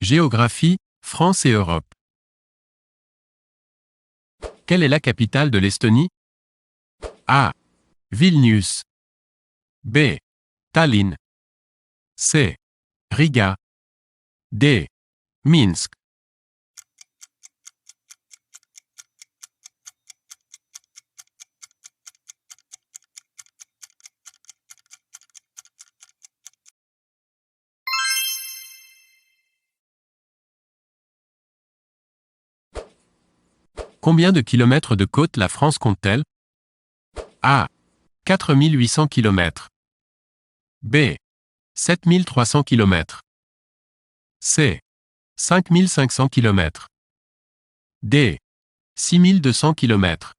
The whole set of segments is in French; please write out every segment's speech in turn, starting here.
Géographie, France et Europe. Quelle est la capitale de l'Estonie? A. Vilnius. B. Tallinn. C. Riga. D. Minsk. Combien de kilomètres de côte la France compte-t-elle? A. 4800 km. B. 7300 km. C. 5500 km. D. 6200 km.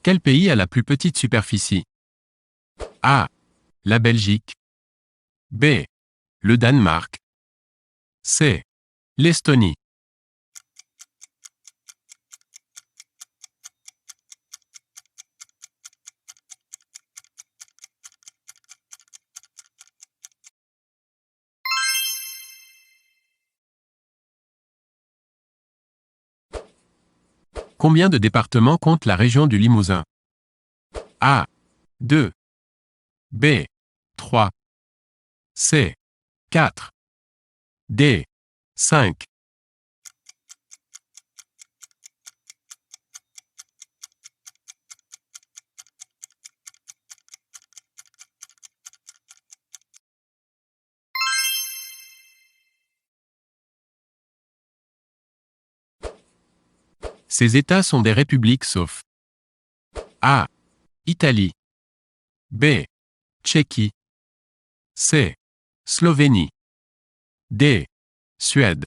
Quel pays a la plus petite superficie? A. La Belgique. B. Le Danemark. C. L'Estonie. Combien de départements compte la région du Limousin? A. 2. B. 3. C. 4. D. 5. Ces États sont des républiques sauf A. Italie. B. Tchéquie. C. Slovénie. D. Suède.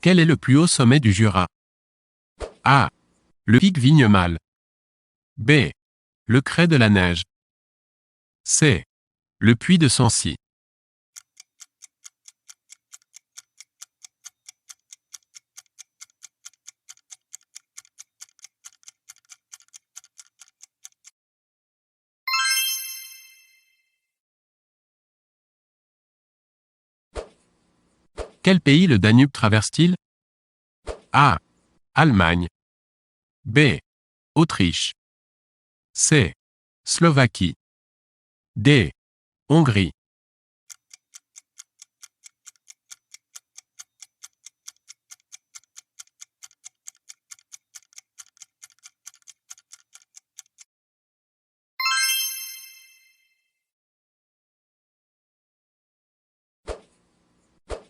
Quel est le plus haut sommet du Jura? A. Le pic Vignemale. B. Le Crêt de la Neige. C. Le Puy de Sancy. Quel pays le Danube traverse-t-il? A. Allemagne. B. Autriche. C. Slovaquie. D. Hongrie.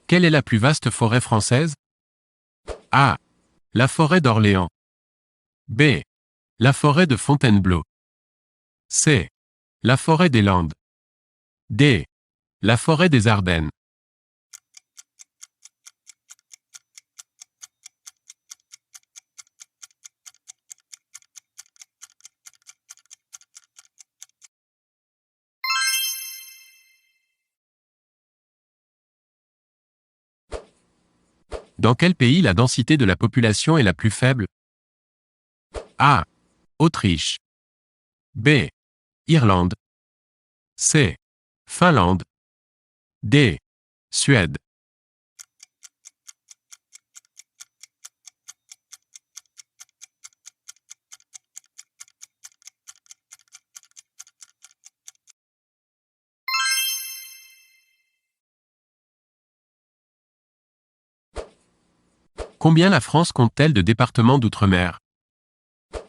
Quelle est la plus vaste forêt française? A. La forêt d'Orléans. B. La forêt de Fontainebleau. C. La forêt des Landes. D. La forêt des Ardennes. Dans quel pays la densité de la population est la plus faible? A. Autriche. B. Irlande. C. Finlande. D. Suède. Combien la France compte-t-elle de départements d'outre-mer?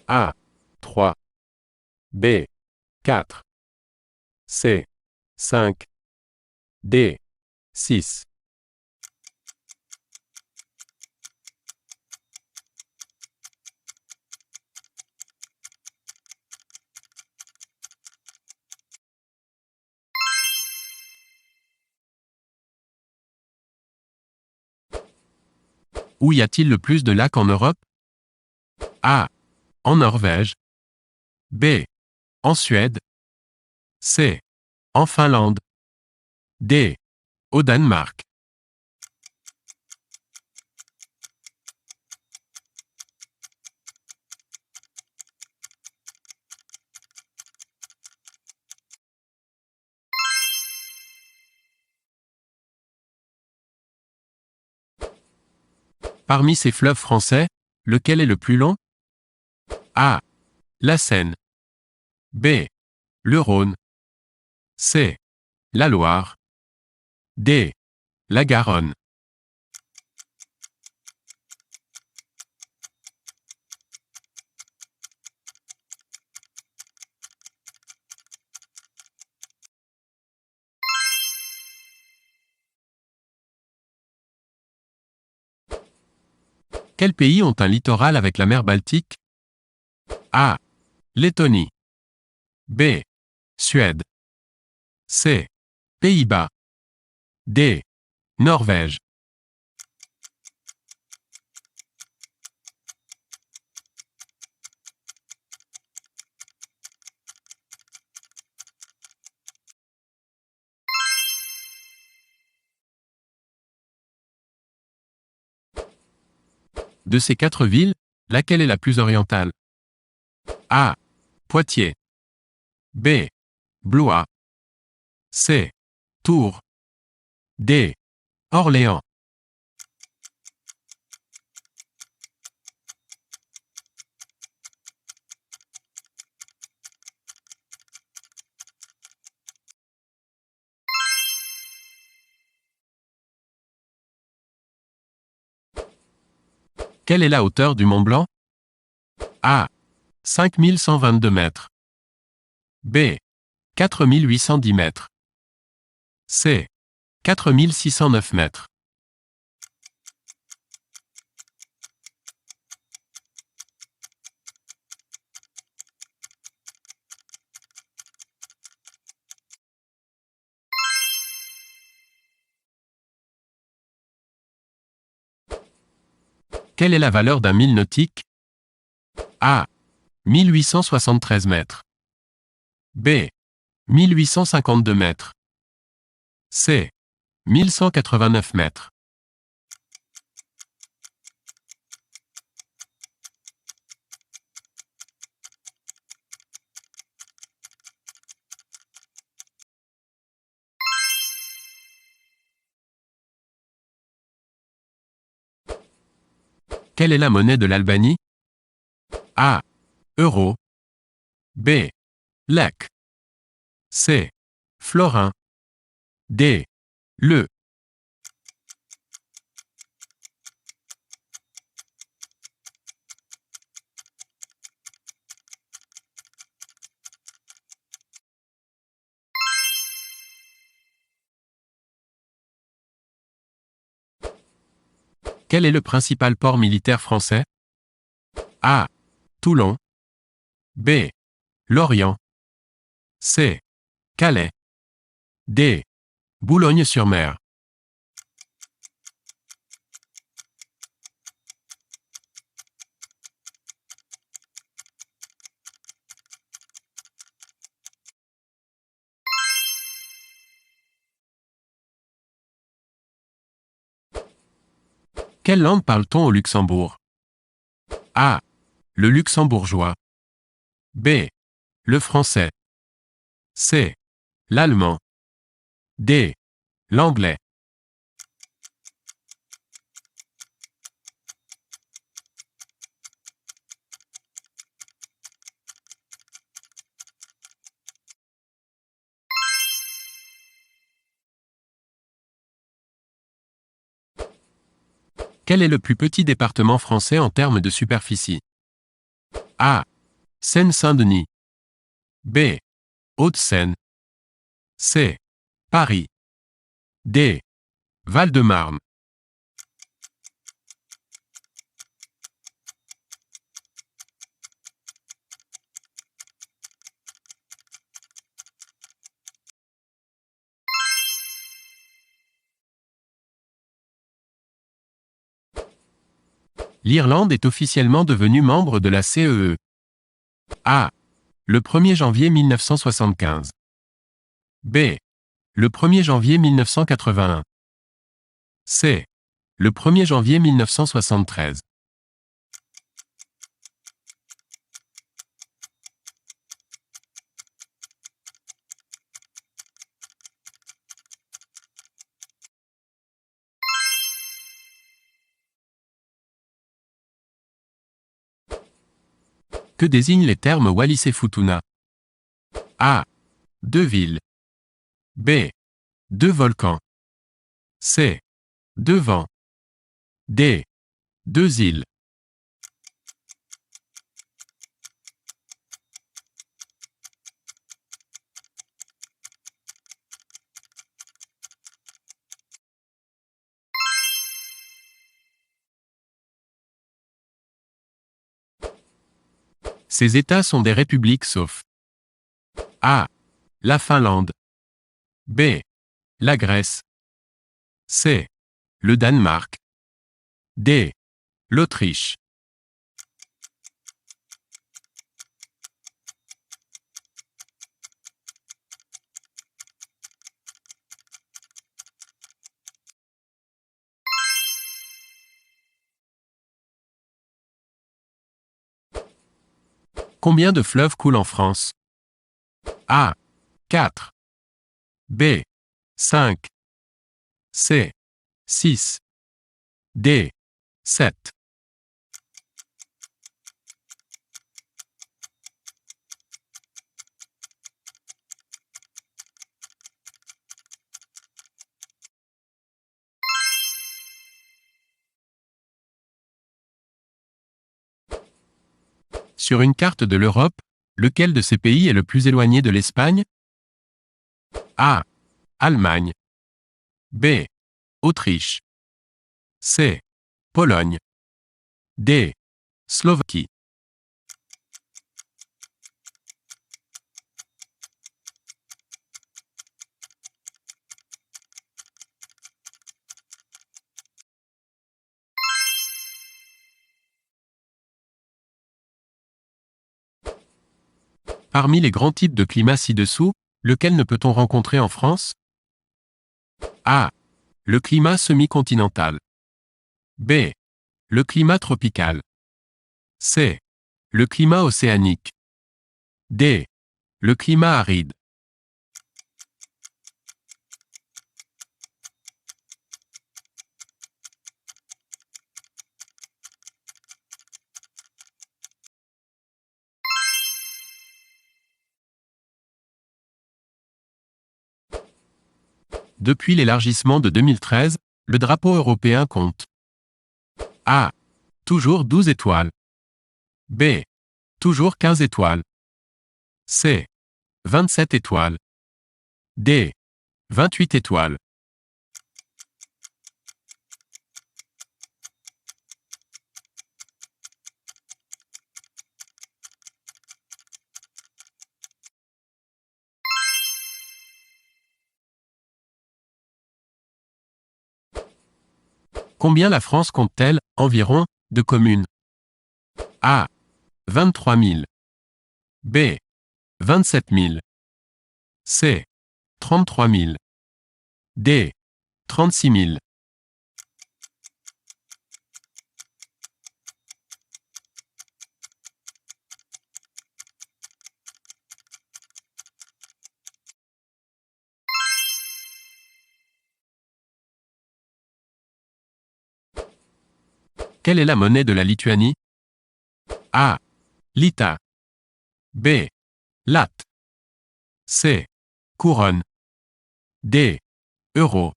A. 3. B. 4. C. 5. D. 6. Où y a-t-il le plus de lacs en Europe? A. En Norvège. B. En Suède. C. En Finlande. D. Au Danemark. Parmi ces fleuves français, lequel est le plus long? A. La Seine. B. Le Rhône. C. La Loire. D. La Garonne. Quels pays ont un littoral avec la mer Baltique? A. Lettonie. B. Suède. C. Pays-Bas. D. Norvège. De ces 4 villes, laquelle est la plus orientale? A. Poitiers. B. Blois. C. Tours. D. Orléans. Quelle est la hauteur du Mont Blanc? A. 5122 mètres. B. 4810 mètres. C. 4609 mètres. Quelle est la valeur d'un mille nautique? A. 1873 mètres. B. 1852 mètres. C. 1189 mètres. Quelle est la monnaie de l'Albanie? A. Euro. B. Lek. C. Florin. D. Le. Quel est le principal port militaire français? A. Toulon. B. Lorient. C. Calais. D. Boulogne-sur-Mer. Quelle langue parle-t-on au Luxembourg? A. Le luxembourgeois. B. Le français. C. L'allemand. D. L'anglais. Quel est le plus petit département français en termes de superficie? A. Seine-Saint-Denis. B. Hauts-de-Seine. C. Paris. D. Val-de-Marne. L'Irlande est officiellement devenue membre de la CEE. A. Le 1er janvier 1975. B. Le 1er janvier 1981. C. Le 1er janvier 1973. Que désignent les termes Wallis et Futuna? A. Deux villes. B. Deux volcans. C. Deux vents. D. Deux îles. Ces États sont des républiques sauf A. La Finlande. B. La Grèce. C. Le Danemark. D. L'Autriche. Combien de fleuves coulent en France? A. 4. B. 5. C. 6. D. 7. Sur une carte de l'Europe, lequel de ces pays est le plus éloigné de l'Espagne? A. Allemagne. B. Autriche. C. Pologne. D. Slovaquie. Parmi les grands types de climats ci-dessous, lequel ne peut-on rencontrer en France? A. Le climat semi-continental. B. Le climat tropical. C. Le climat océanique. D. Le climat aride. Depuis l'élargissement de 2013, le drapeau européen compte A. Toujours 12 étoiles. B. Toujours 15 étoiles. C. 27 étoiles. D. 28 étoiles. Combien la France compte-t-elle, environ, de communes? A. 23 000. B. 27 000. C. 33 000. D. 36 000. Quelle est la monnaie de la Lituanie? A. Lita. B. Lat. C. Couronne. D. Euro.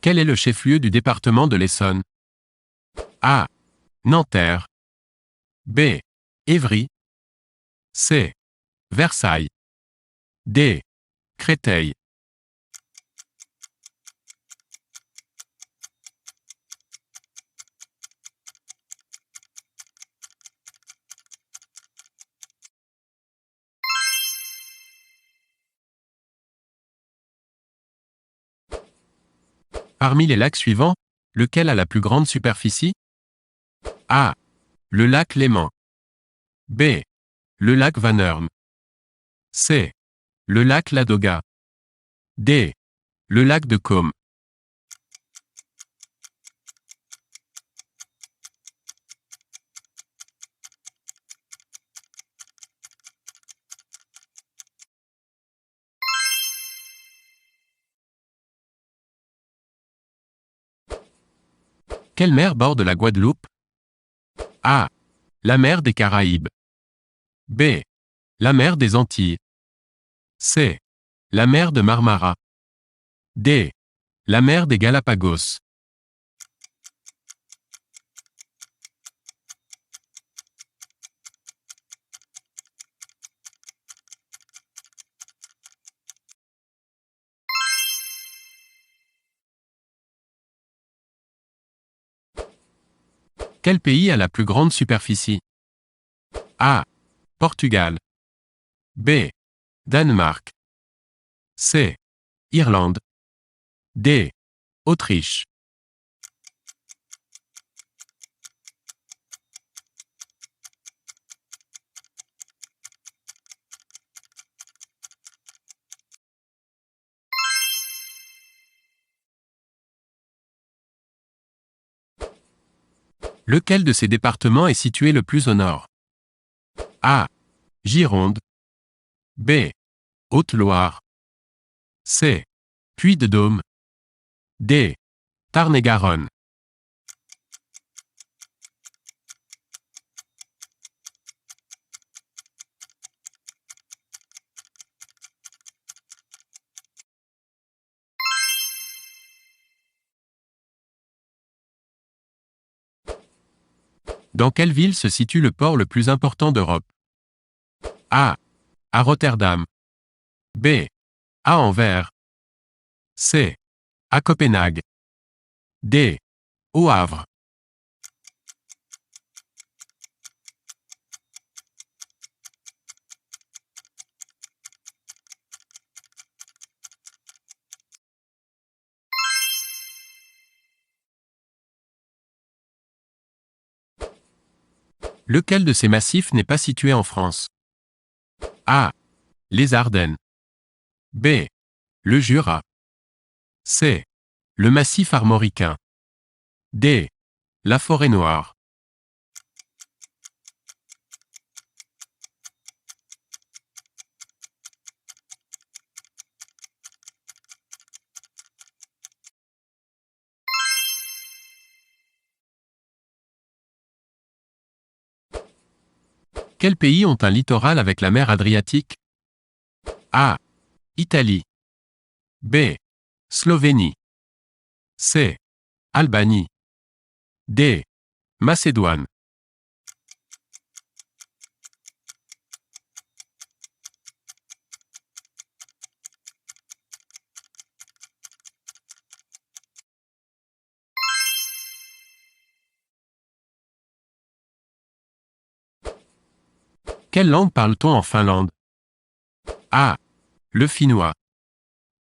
Quel est le chef-lieu du département de l'Essonne? A. Nanterre. B. Évry. C. Versailles. D. Créteil. Parmi les lacs suivants, lequel a la plus grande superficie? A. Le lac Léman. B. Le lac Van Herm. C. Le lac Ladoga. D. Le lac de Côme. Quelle mer borde la Guadeloupe? A. La mer des Caraïbes. B. La mer des Antilles. C. La mer de Marmara. D. La mer des Galapagos. Quel pays a la plus grande superficie? A. Portugal. B. Danemark. C. Irlande. D. Autriche. Lequel de ces départements est situé le plus au nord? A. Gironde. B. Haute-Loire. C. Puy-de-Dôme. D. Tarn-et-Garonne. Dans quelle ville se situe le port le plus important d'Europe? A. À Rotterdam. B. À Anvers. C. À Copenhague. D. Au Havre. Lequel de ces massifs n'est pas situé en France? A. Les Ardennes. B. Le Jura. C. Le massif armoricain. D. La forêt noire. Quels pays ont un littoral avec la mer Adriatique? A. Italie. B. Slovénie. C. Albanie. D. Macédoine. Quelle langue parle-t-on en Finlande? A. Le finnois.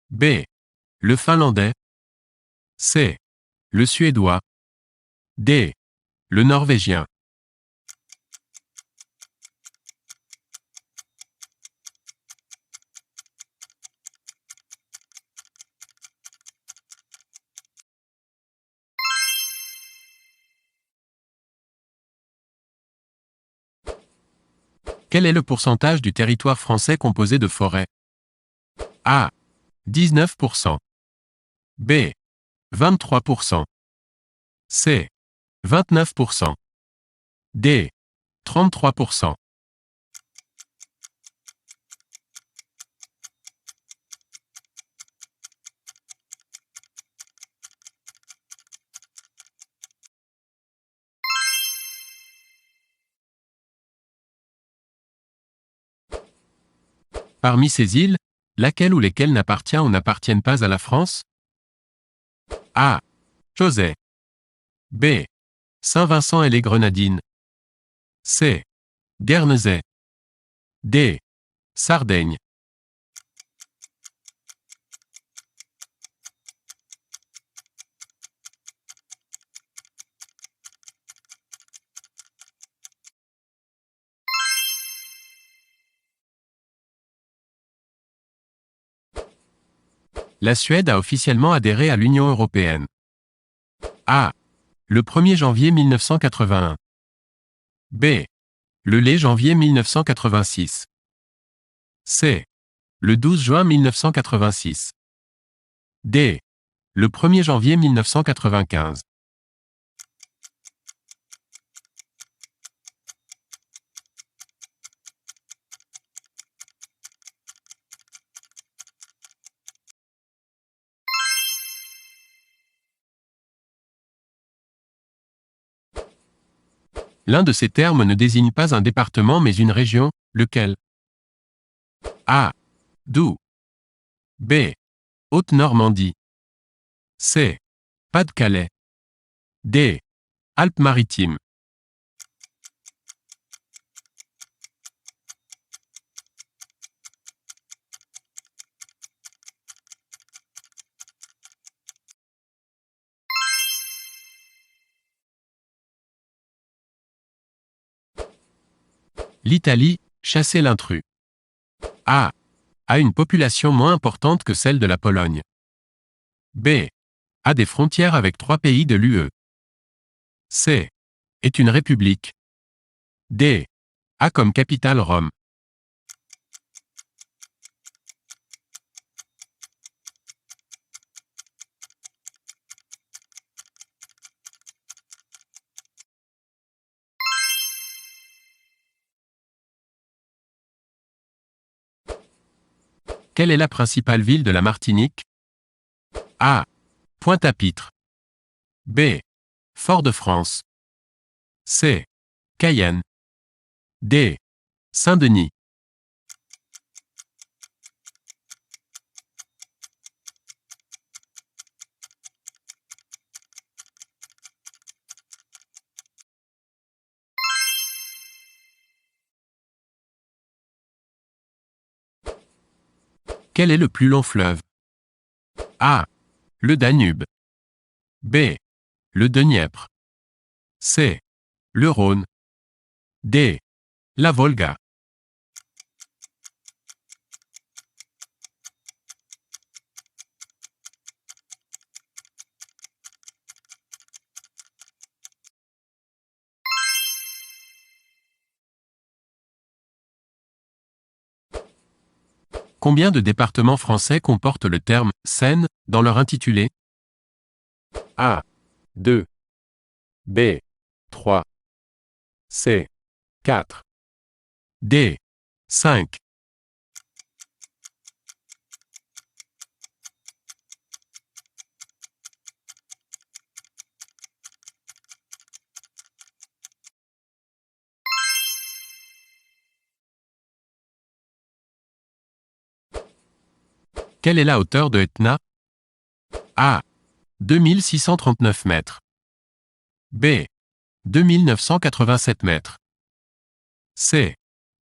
B. Le finlandais. C. Le suédois. D. Le norvégien. Quel est le pourcentage du territoire français composé de forêts? A. 19%. B. 23%. C. 29%. D. 33%. Parmi ces îles, laquelle ou lesquelles n'appartient ou n'appartiennent pas à la France? A. Chausey. B. Saint-Vincent et les Grenadines. C. Guernesey. D. Sardaigne. La Suède a officiellement adhéré à l'Union européenne. A. Le 1er janvier 1981. B. Le janvier 1986. C. Le 12 juin 1986. D. Le 1er janvier 1995. L'un de ces termes ne désigne pas un département mais une région, lequel? A. Doubs. B. Haute-Normandie. C. Pas-de-Calais. D. Alpes-Maritimes. L'Italie, chasser l'intrus. A. A une population moins importante que celle de la Pologne. B. A des frontières avec 3 pays de l'UE. C. Est une république. D. A comme capitale Rome. Quelle est la principale ville de la Martinique? A. Pointe-à-Pitre. B. Fort-de-France. C. Cayenne. D. Saint-Denis. Quel est le plus long fleuve? A. Le Danube. B. Le Dniepr. C. Le Rhône. D. La Volga. Combien de départements français comportent le terme « Seine » dans leur intitulé? A. 2. B. 3. C. 4. D. 5. Quelle est la hauteur de Etna? A. 2639 mètres. B. 2987 mètres. C.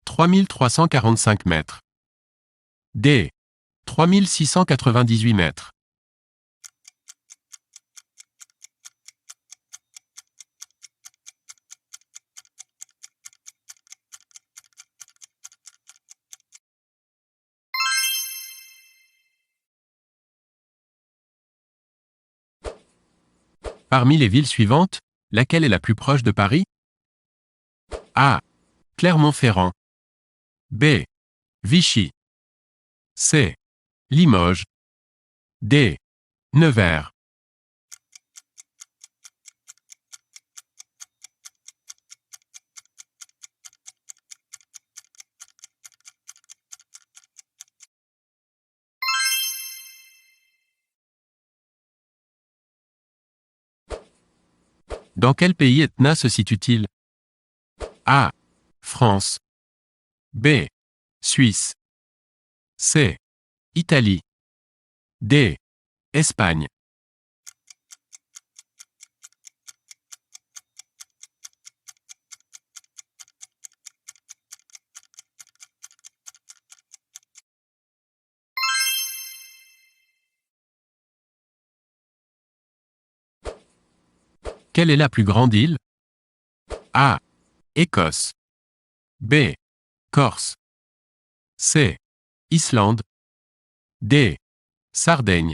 3345 mètres. D. 3698 mètres. Parmi les villes suivantes, laquelle est la plus proche de Paris? A. Clermont-Ferrand. B. Vichy. C. Limoges. D. Nevers. Dans quel pays Etna se situe-t-il? A. France. B. Suisse. C. Italie. D. Espagne. Quelle est la plus grande île? A. Écosse. B. Corse. C. Islande. D. Sardaigne.